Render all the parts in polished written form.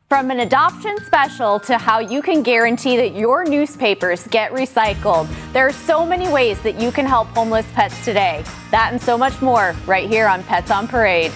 From an adoption special to how you can guarantee that your newspapers get recycled, there are so many ways that you can help homeless pets today. That and so much more right here on Pets on Parade.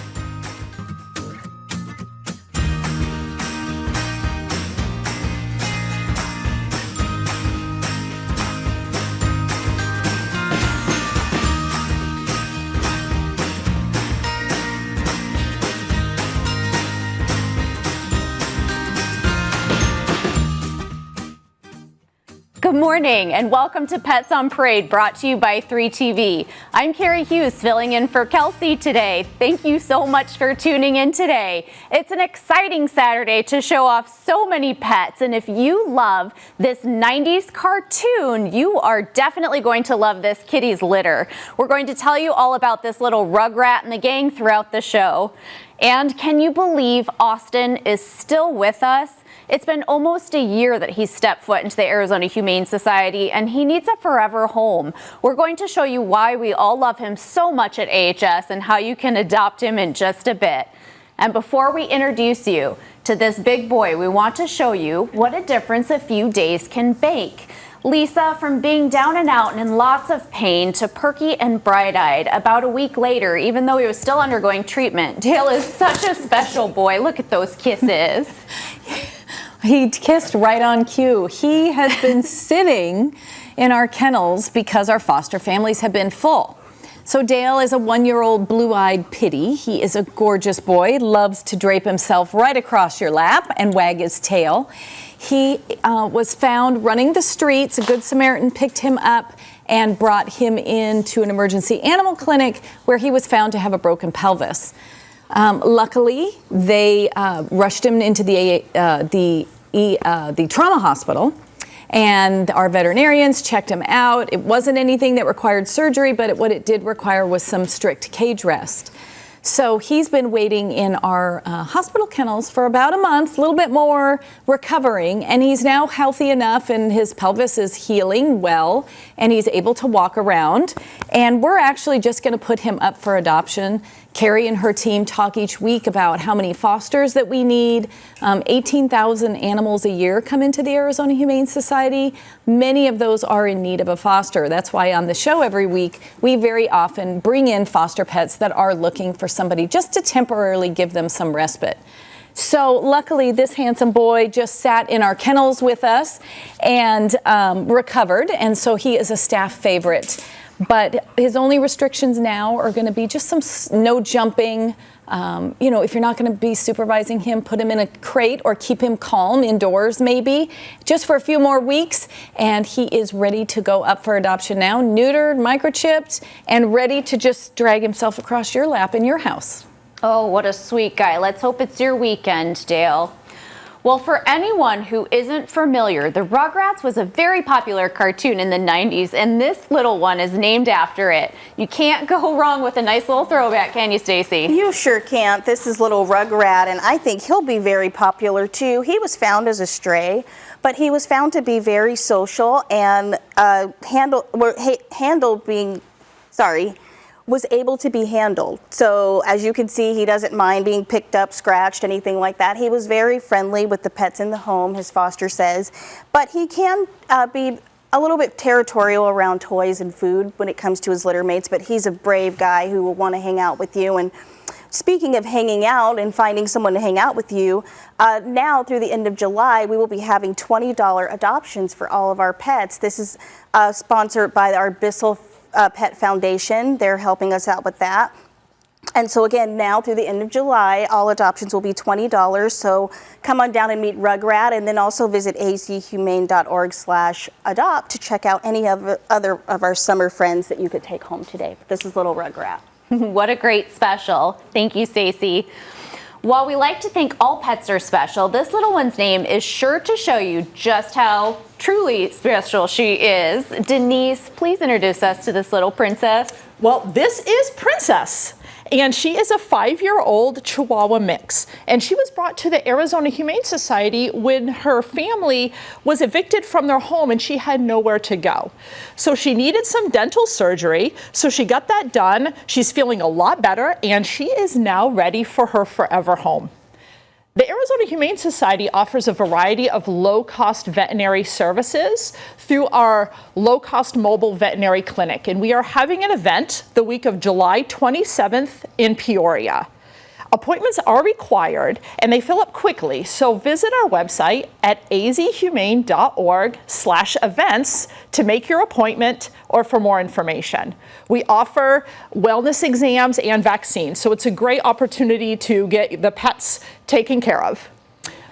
Good morning and welcome to Pets on Parade, brought to you by 3TV. I'm Carrie Hughes, filling in for Kelsey today. Thank you so much for tuning in today. It's an exciting Saturday to show off so many pets, and if you love this 90s cartoon, you are definitely going to love this kitty's litter. We're going to tell you all about this little Rugrat and the gang throughout the show. And can you believe Austin is still with us? It's been almost a year that he stepped foot into the Arizona Humane Society, and he needs a forever home. We're going to show you why we all love him so much at AHS and how you can adopt him in just a bit. And before we introduce you to this big boy, we want to show you what a difference a few days can make. Lisa, from being down and out and in lots of pain to perky and bright-eyed about a week later, even though he was still undergoing treatment. Dale is such a special boy. Look at those kisses. He kissed right on cue. He has been sitting in our kennels because our foster families have been full. So Dale is a 1-year-old blue-eyed pitty. He is a gorgeous boy, loves to drape himself right across your lap and wag his tail. He was found running the streets. A Good Samaritan picked him up and brought him into an emergency animal clinic where he was found to have a broken pelvis. Luckily, they rushed him into the trauma hospital, and our veterinarians checked him out. It wasn't anything that required surgery, but what it did require was some strict cage rest. So he's been waiting in our hospital kennels for about a month, a little bit more, recovering, and he's now healthy enough and his pelvis is healing well and he's able to walk around. And we're actually just going to put him up for adoption. Carrie and her team talk each week about how many fosters that we need. 18,000 animals a year come into the Arizona Humane Society. Many of those are in need of a foster. That's why on the show every week, we very often bring in foster pets that are looking for somebody just to temporarily give them some respite. So luckily, this handsome boy just sat in our kennels with us and recovered, and so he is a staff favorite. But his only restrictions now are going to be just no jumping. If you're not going to be supervising him, put him in a crate or keep him calm indoors maybe, just for a few more weeks. And he is ready to go up for adoption now, neutered, microchipped, and ready to just drag himself across your lap in your house. Oh, what a sweet guy. Let's hope it's your weekend, Dale. Well, for anyone who isn't familiar, the Rugrats was a very popular cartoon in the 90s, and this little one is named after it. You can't go wrong with a nice little throwback, can you, Stacy? You sure can't. This is little Rugrat, and I think he'll be very popular too. He was found as a stray, but he was found to be very social and was able to be handled. So as you can see, he doesn't mind being picked up, scratched, anything like that. He was very friendly with the pets in the home, his foster says, but he can be a little bit territorial around toys and food when it comes to his litter mates, but he's a brave guy who will want to hang out with you. And speaking of hanging out and finding someone to hang out with you, now through the end of July, we will be having $20 adoptions for all of our pets. This is sponsored by our Bissell Pet Foundation. They're helping us out with that. And so again, now through the end of July, all adoptions will be $20. So come on down and meet Rugrat, and then also visit azhumane.org/adopt to check out any other of our summer friends that you could take home today. This is little Rugrat. What a great special. Thank you, Stacy. While we like to think all pets are special, this little one's name is sure to show you just how truly special she is. Denise, please introduce us to this little princess. Well, this is Princess. And she is a 5-year-old Chihuahua mix. And she was brought to the Arizona Humane Society when her family was evicted from their home and she had nowhere to go. So she needed some dental surgery. So she got that done. She's feeling a lot better and she is now ready for her forever home. The Arizona Humane Society offers a variety of low-cost veterinary services through our low-cost mobile veterinary clinic, and we are having an event the week of July 27th in Peoria. Appointments are required and they fill up quickly, so visit our website at azhumane.org/events to make your appointment or for more information. We offer wellness exams and vaccines, so it's a great opportunity to get the pets taken care of.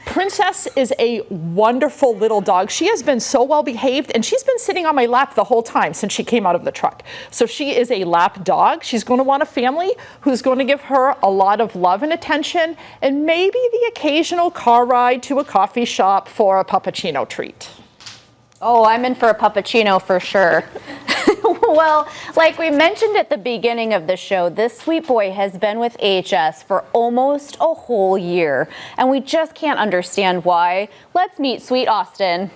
Princess is a wonderful little dog. She has been so well behaved, and she's been sitting on my lap the whole time since she came out of the truck. So she is a lap dog. She's going to want a family who's going to give her a lot of love and attention, and maybe the occasional car ride to a coffee shop for a puppuccino treat. Oh, I'm in for a puppuccino for sure. Well, like we mentioned at the beginning of the show, this sweet boy has been with AHS for almost a whole year, and we just can't understand why. Let's meet sweet Austin.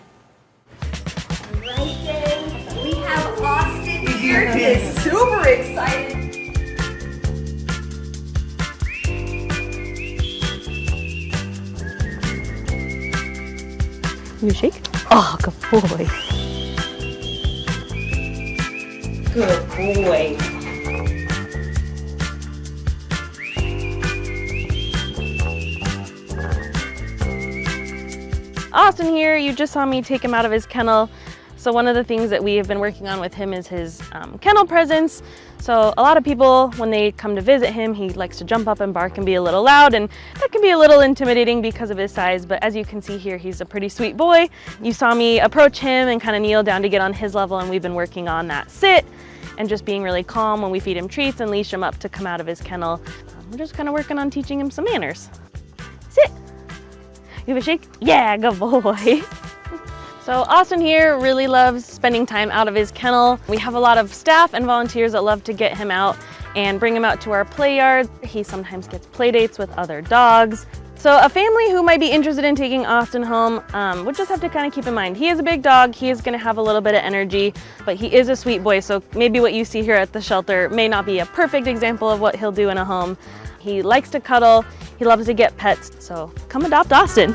Right, Dave. We have Austin here. He is super excited. You shake? Oh, good boy. Good boy. Austin here, you just saw me take him out of his kennel. So one of the things that we have been working on with him is his kennel presence. So a lot of people, when they come to visit him, he likes to jump up and bark and be a little loud, and that can be a little intimidating because of his size, but as you can see here, he's a pretty sweet boy. You saw me approach him and kind of kneel down to get on his level, and we've been working on that sit and just being really calm when we feed him treats and leash him up to come out of his kennel. We're just kind of working on teaching him some manners. Sit. Give a shake. Yeah, good boy. So Austin here really loves spending time out of his kennel. We have a lot of staff and volunteers that love to get him out and bring him out to our play yard. He sometimes gets play dates with other dogs. So a family who might be interested in taking Austin home would just have to kind of keep in mind, he is a big dog, he is going to have a little bit of energy, but he is a sweet boy, so maybe what you see here at the shelter may not be a perfect example of what he'll do in a home. He likes to cuddle, he loves to get pets, so come adopt Austin.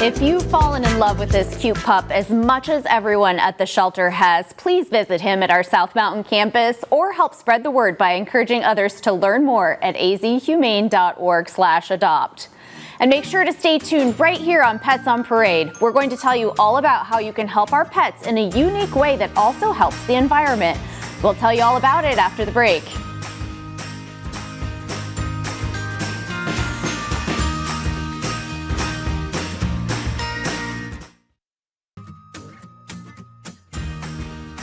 If you've fallen in love with this cute pup as much as everyone at the shelter has, please visit him at our South Mountain campus or help spread the word by encouraging others to learn more at azhumane.org/adopt. And make sure to stay tuned right here on Pets on Parade. We're going to tell you all about how you can help our pets in a unique way that also helps the environment. We'll tell you all about it after the break.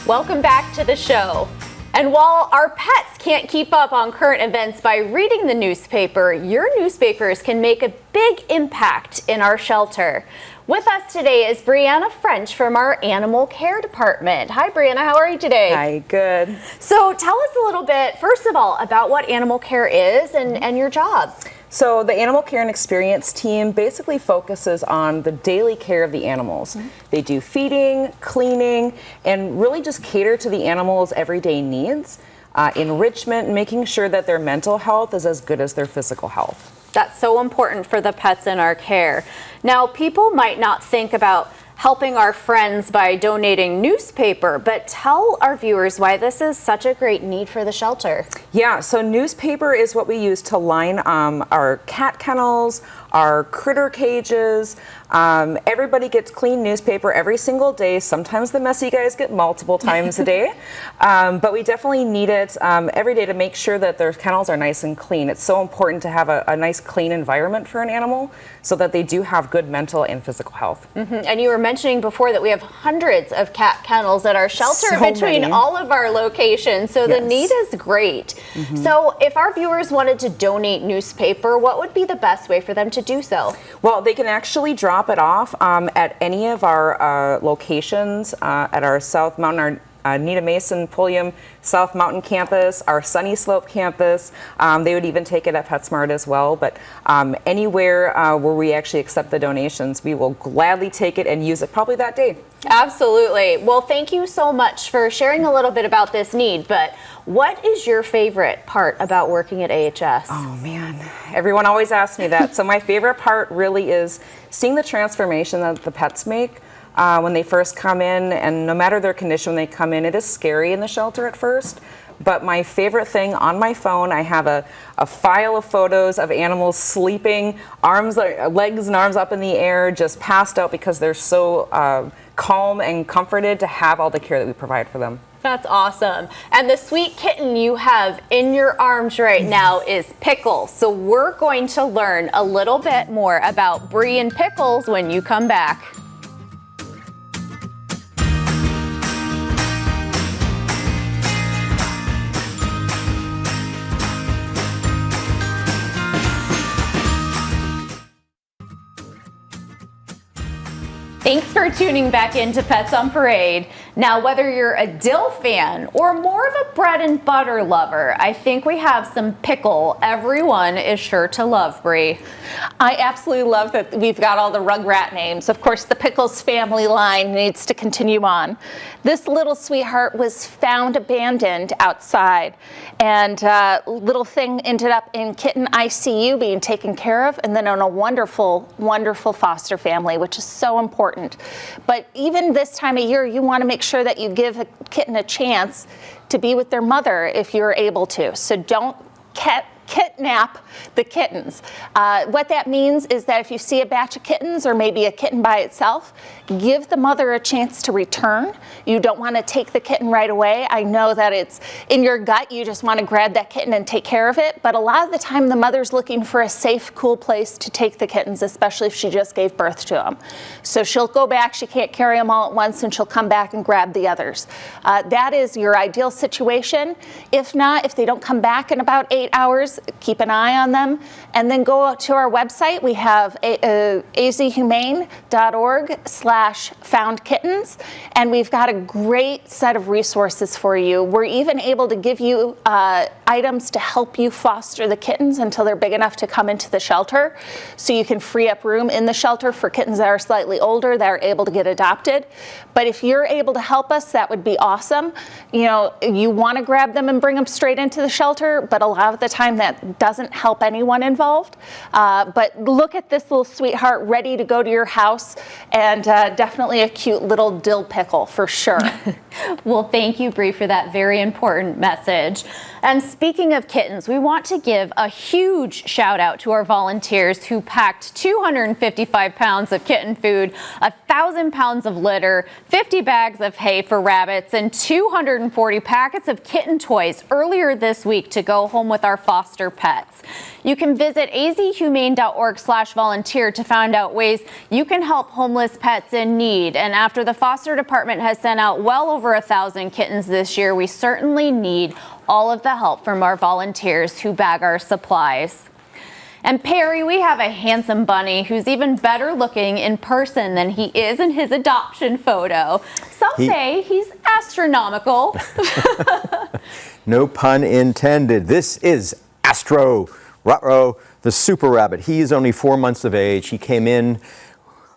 Welcome back to the show. And while our pets can't keep up on current events by reading the newspaper, your newspapers can make a big impact in our shelter. With us today is Brianna French from our Animal Care Department. Hi, Brianna. How are you today? Hi, good. So tell us a little bit, first of all, about what Animal Care is and your job. So the Animal Care and Experience team basically focuses on the daily care of the animals. They do feeding, cleaning, and really just cater to the animals' everyday needs, enrichment, and making sure that their mental health is as good as their physical health. That's so important for the pets in our care. Now, people might not think about helping our friends by donating newspaper, but tell our viewers why this is such a great need for the shelter. Yeah, so newspaper is what we use to line our cat kennels, our critter cages. Everybody gets clean newspaper every single day. Sometimes the messy guys get multiple times a day, but we definitely need it every day to make sure that their kennels are nice and clean. It's so important to have a nice clean environment for an animal so that they do have good mental and physical health. And you were mentioning before that we have hundreds of cat kennels at our shelter So between many. all of our locations, so the Yes. need is great. So if our viewers wanted to donate newspaper, what would be the best way for them to do so? Well, they can actually drop it off at any of our locations at our South Mountain, our Nita Mason Pulliam South Mountain campus, our Sunny Slope campus. They would even take it at PetSmart as well. But anywhere where we actually accept the donations, we will gladly take it and use it probably that day. Absolutely. Well, thank you so much for sharing a little bit about this need. But what is your favorite part about working at AHS? Oh man, everyone always asks me that. So my favorite part really is seeing the transformation that the pets make when they first come in, and no matter their condition when they come in, it is scary in the shelter at first. But my favorite thing on my phone, I have a file of photos of animals sleeping, legs and arms up in the air, just passed out because they're so calm and comforted to have all the care that we provide for them. That's awesome. And the sweet kitten you have in your arms right now is Pickles. So we're going to learn a little bit more about Bree and Pickles when you come back. Thanks for tuning back into Pets on Parade. Now, whether you're a dill fan or more of a bread and butter lover, I think we have some pickle everyone is sure to love, Bree. I absolutely love that we've got all the Rugrat names. Of course, the Pickles family line needs to continue on. This little sweetheart was found abandoned outside, and little thing ended up in kitten ICU being taken care of, and then on a wonderful, wonderful foster family, which is so important. But even this time of year, you want to make sure that you give a kitten a chance to be with their mother if you're able to. So don't kidnap the kittens. What that means is that if you see a batch of kittens or maybe a kitten by itself, give the mother a chance to return. You don't want to take the kitten right away. I know that it's in your gut, you just want to grab that kitten and take care of it, but a lot of the time the mother's looking for a safe, cool place to take the kittens, especially if she just gave birth to them. So she'll go back, she can't carry them all at once, and she'll come back and grab the others. That is your ideal situation. If not, if they don't come back in about 8 hours, keep an eye on them, and then go to our website. We have azhumane.org/found kittens, and we've got a great set of resources for you. We're even able to give you items to help you foster the kittens until they're big enough to come into the shelter, so you can free up room in the shelter for kittens that are slightly older that are able to get adopted. But if you're able to help us, that would be awesome. You know, you want to grab them and bring them straight into the shelter, but a lot of the time that doesn't help anyone involved. But look at this little sweetheart ready to go to your house, and definitely a cute little dill pickle for sure. Well, thank you, Bree, for that very important message. And speaking of kittens, we want to give a huge shout out to our volunteers who packed 255 pounds of kitten food, 1,000 pounds of litter, 50 bags of hay for rabbits, and 240 packets of kitten toys earlier this week to go home with our foster pets. You can visit azhumane.org/volunteer to find out ways you can help homeless pets in need. And after the foster department has sent out well over 1,000 kittens this year, we certainly need all of the help from our volunteers who bag our supplies. And Perry, we have a handsome bunny who's even better looking in person than he is in his adoption photo. Some say he's astronomical. No pun intended. This is Astro, Rugrat, the super rabbit. He is only 4 months of age. He came in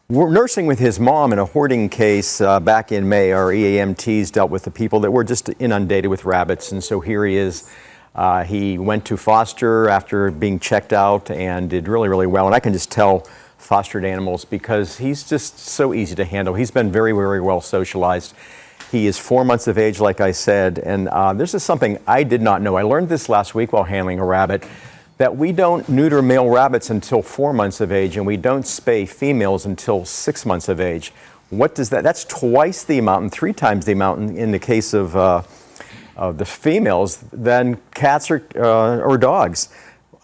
nursing with his mom in a hoarding case back in May. Our EAMTs dealt with the people that were just inundated with rabbits, and so here he is. He went to foster after being checked out and did really, really well. And I can just tell fostered animals because he's just so easy to handle. He's been very, very well socialized. He is 4 months of age, like I said, and this is something I did not know. I learned this last week while handling a rabbit, that we don't neuter male rabbits until 4 months of age, and we don't spay females until 6 months of age. What does that? That's twice the amount and 3 times the amount in the case of the females than cats or dogs.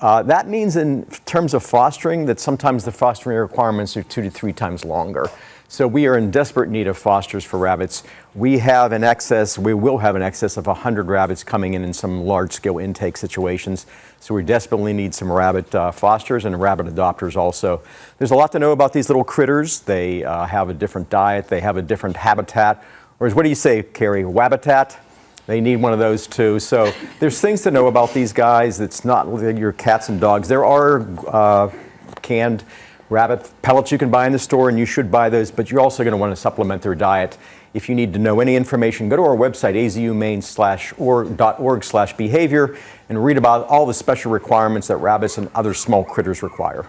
That means in terms of fostering that sometimes the fostering requirements are 2 to 3 times longer. So we are in desperate need of fosters for rabbits. We will have an excess of 100 rabbits coming in some large-scale intake situations. So we desperately need some rabbit fosters and rabbit adopters also. There's a lot to know about these little critters. They have a different diet. They have a different habitat. Or what do you say, Carrie? Wabitat? They need one of those too. So there's things to know about these guys. It's not your cats and dogs. There are canned rabbit pellets you can buy in the store, and you should buy those, but you're also going to want to supplement their diet. If you need to know any information, go to our website, azhumane.org/behavior, and read about all the special requirements that rabbits and other small critters require.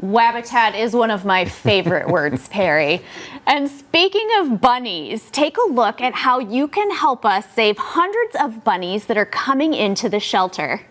Wabitat is one of my favorite words, Perry. And speaking of bunnies, take a look at how you can help us save hundreds of bunnies that are coming into the shelter.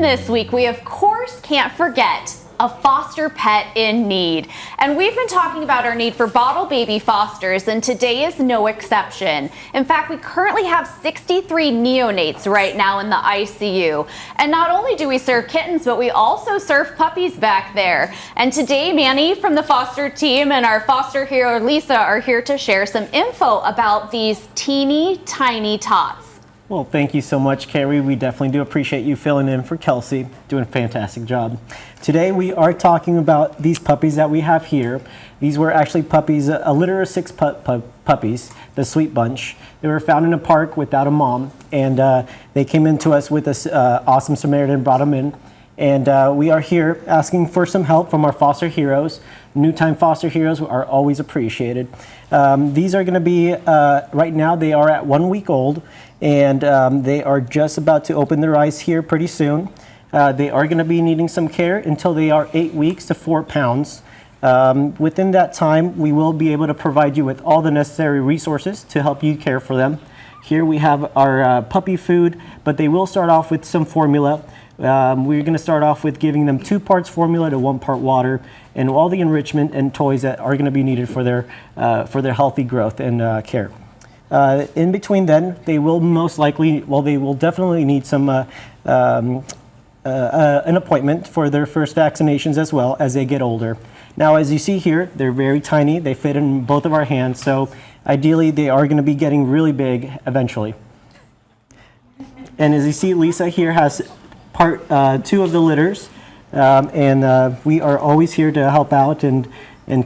This week, we of course can't forget a foster pet in need. And we've been talking about our need for bottle baby fosters, and today is no exception. In fact, we currently have 63 neonates right now in the ICU. And not only do we serve kittens, but we also serve puppies back there. And today, Manny from the foster team and our foster hero, Lisa, are here to share some info about these teeny tiny tots. Well, thank you so much, Carrie. We definitely do appreciate you filling in for Kelsey, doing a fantastic job. Today we are talking about these puppies that we have here. These were actually puppies, a litter of 6 puppies, the Sweet Bunch. They were found in a park without a mom, and they came into us with this awesome Samaritan, brought them in. And we are here asking for some help from our foster heroes. New-time foster heroes are always appreciated. These are going to be, right now they are at 1 week old, and they are just about to open their eyes here pretty soon. They are going to be needing some care until they are 8 weeks to 4 pounds. Within that time, we will be able to provide you with all the necessary resources to help you care for them. Here we have our puppy food, but they will start off with some formula. We're going to start off with giving them 2 parts formula to 1 part water, and all the enrichment and toys that are going to be needed for their healthy growth and care. In between then, they will most likely, well, they will definitely need some an appointment for their first vaccinations as well as they get older. Now, as you see here, they're very tiny. They fit in both of our hands, so ideally they are going to be getting really big eventually. And as you see, Lisa here has part 2 of the litters, and we are always here to help out and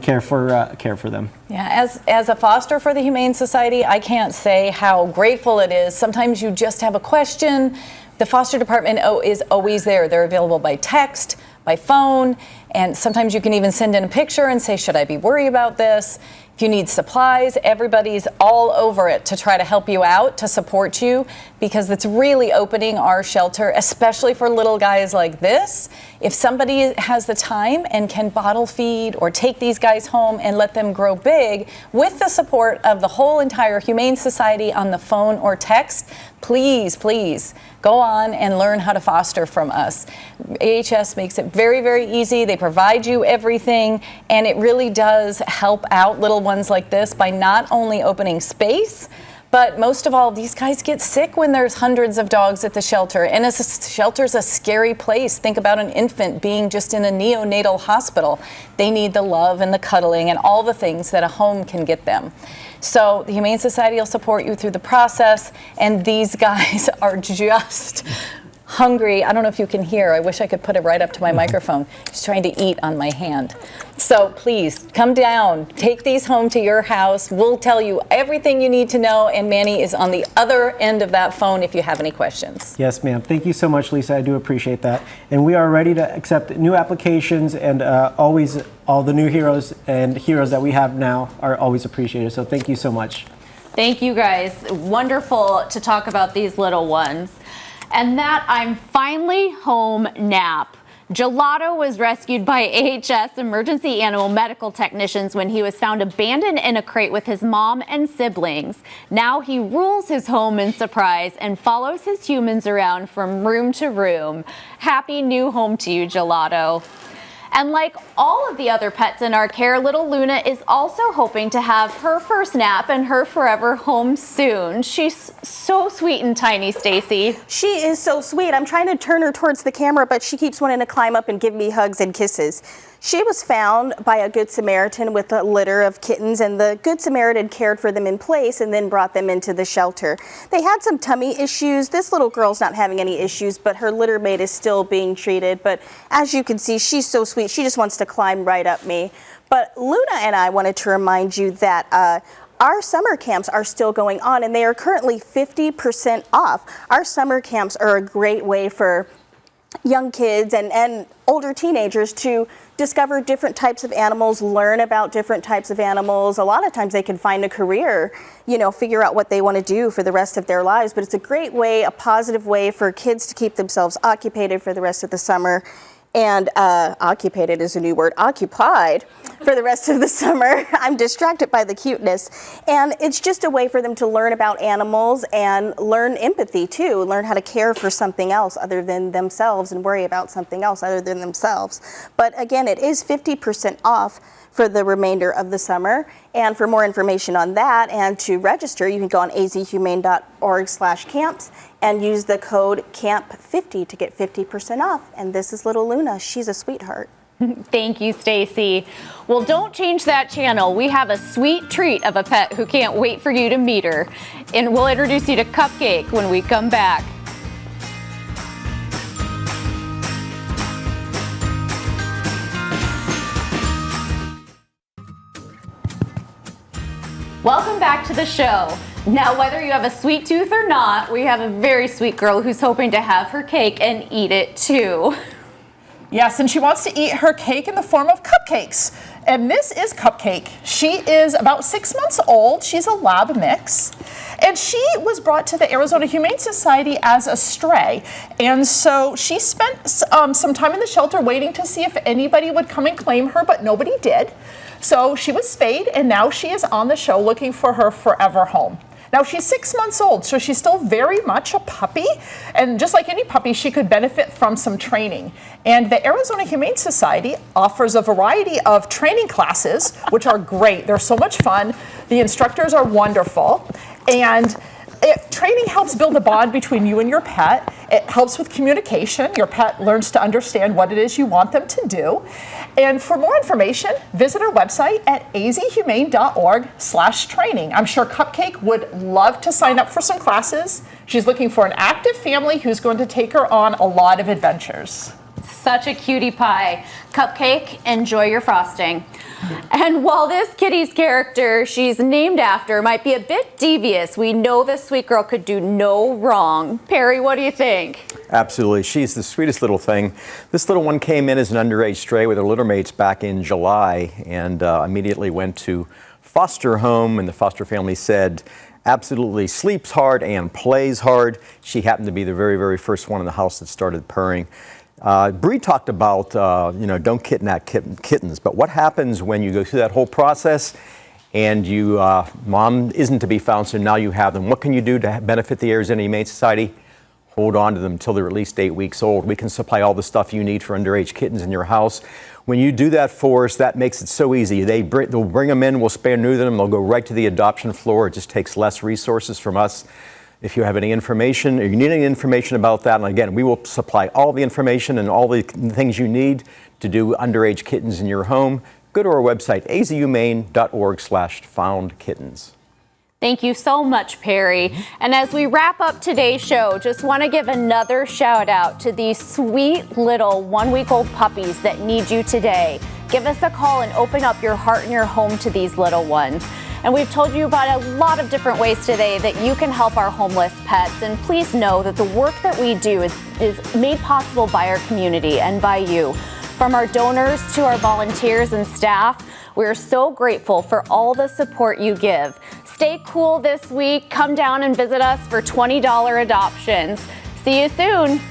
care for them. Yeah, as a foster for the Humane Society, I can't say how grateful it is. Sometimes you just have a question. The foster department is always there. They're available by text, by phone, and sometimes you can even send in a picture and say, should I be worried about this? If you need supplies, everybody's all over it to try to help you out, to support you, because it's really opening our shelter, especially for little guys like this. If somebody has the time and can bottle feed or take these guys home and let them grow big with the support of the whole entire Humane Society on the phone or text, please, please go on and learn how to foster from us. AHS makes it very, very easy. They provide you everything, and it really does help out little ones like this by not only opening space, but most of all, these guys get sick when there's hundreds of dogs at the shelter. And a shelter's a scary place. Think about an infant being just in a neonatal hospital. They need the love and the cuddling and all the things that a home can get them. So the Humane Society will support you through the process, and these guys are just hungry. I don't know if you can hear. I wish I could put it right up to my microphone. He's trying to eat on my hand. So please come down, take these home to your house. We'll tell you everything you need to know, and Manny is on the other end of that phone if you have any questions. Yes, ma'am. Thank you so much, Lisa. I do appreciate that. And we are ready to accept new applications, and always all the new heroes and heroes that we have now are always appreciated. So thank you so much. Thank you guys. Wonderful to talk about these little ones. And that I'm finally home nap. Gelato was rescued by AHS emergency animal medical technicians when he was found abandoned in a crate with his mom and siblings. Now he rules his home in Surprise and follows his humans around from room to room. Happy new home to you, Gelato. And like all of the other pets in our care, little Luna is also hoping to have her first nap in her forever home soon. She's so sweet and tiny, Stacy. She is so sweet. I'm trying to turn her towards the camera, but she keeps wanting to climb up and give me hugs and kisses. She was found by a Good Samaritan with a litter of kittens, and the Good Samaritan cared for them in place and then brought them into the shelter. They had some tummy issues. This little girl's not having any issues, but her litter mate is still being treated. But as you can see, she's so sweet. She just wants to climb right up me. But Luna and I wanted to remind you that our summer camps are still going on, and they are currently 50% off. Our summer camps are a great way for young kids and older teenagers to discover different types of animals, learn about different types of animals. A lot of times they can find a career, figure out what they want to do for the rest of their lives. But it's a great way, a positive way for kids to keep themselves occupied for the rest of the summer. And occupied is a new word, occupied for the rest of the summer. I'm distracted by the cuteness. And it's just a way for them to learn about animals and learn empathy too, learn how to care for something else other than themselves and worry about something else other than themselves. But again, it is 50% off for the remainder of the summer. And for more information on that and to register, you can go on azhumane.org/camps and use the code CAMP50 to get 50% off. And this is little Luna. She's a sweetheart. Thank you, Stacy. Well, don't change that channel. We have a sweet treat of a pet who can't wait for you to meet her. And we'll introduce you to Cupcake when we come back. Welcome back to the show. Now, whether you have a sweet tooth or not, we have a very sweet girl who's hoping to have her cake and eat it too. Yes, and she wants to eat her cake in the form of cupcakes. And this is Cupcake. She is about 6 months old. She's a lab mix. And she was brought to the Arizona Humane Society as a stray. And so she spent some time in the shelter waiting to see if anybody would come and claim her, but nobody did. So she was spayed, and now she is on the show looking for her forever home. Now she's 6 months old, so she's still very much a puppy, and just like any puppy, she could benefit from some training. And the Arizona Humane Society offers a variety of training classes, which are great. They're so much fun. The instructors are wonderful, and training helps build a bond between you and your pet. It helps with communication. Your pet learns to understand what it is you want them to do. And for more information, visit our website at azhumane.org/training. I'm sure Cupcake would love to sign up for some classes. She's looking for an active family who's going to take her on a lot of adventures. Such a cutie pie. Cupcake, enjoy your frosting. And while this kitty's character she's named after might be a bit devious, we know this sweet girl could do no wrong. Perry, what do you think? Absolutely. She's the sweetest little thing. This little one came in as an underage stray with her litter mates back in July and immediately went to foster home, and the foster family said absolutely sleeps hard and plays hard. She happened to be the very, very first one in the house that started purring. Bree talked about, don't kidnap kittens, but what happens when you go through that whole process and mom isn't to be found, so now you have them? What can you do to benefit the Arizona Humane Society? Hold on to them until they're at least 8 weeks old. We can supply all the stuff you need for underage kittens in your house. When you do that for us, that makes it so easy. They'll bring them in, we'll spay and neuter them, they'll go right to the adoption floor. It just takes less resources from us. If you have any information or you need any information about that, and again, we will supply all the information and all the things you need to do underage kittens in your home, go to our website, azhumane.org/foundkittens. Thank you so much, Perry. And as we wrap up today's show, just want to give another shout out to these sweet little 1-week-old puppies that need you today. Give us a call and open up your heart and your home to these little ones. And we've told you about a lot of different ways today that you can help our homeless pets. And please know that the work that we do is made possible by our community and by you. From our donors to our volunteers and staff, we're so grateful for all the support you give. Stay cool this week. Come down and visit us for $20 adoptions. See you soon.